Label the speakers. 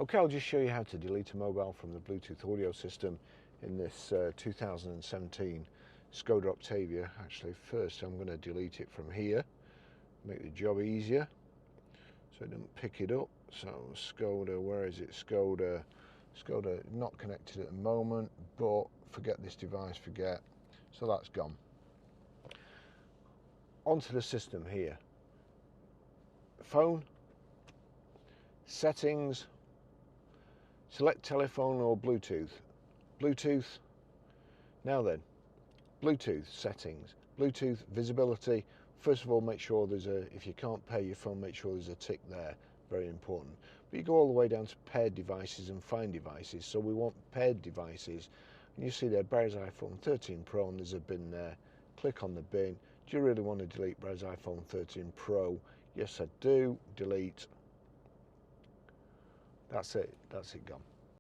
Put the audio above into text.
Speaker 1: Okay, I'll just show you how to delete a mobile from the Bluetooth audio system in this 2017 SKODA Octavia. Actually, first I'm going to delete it from here, make the job easier so it doesn't pick it up. So SKODA, where is it? SKODA not connected at the moment, but forget this device, forget. So that's gone. Onto the system here. Phone, settings, select telephone or Bluetooth. Bluetooth. Now then, Bluetooth settings. Bluetooth visibility. First of all, make sure there's if you can't pair your phone, make sure there's a tick there. Very important. But you go all the way down to paired devices and find devices. So we want paired devices. And you see there, Barry's iPhone 13 Pro, and there's a bin there. Click on the bin. Do you really want to delete Barry's iPhone 13 Pro? Yes, I do. Delete. That's it gone.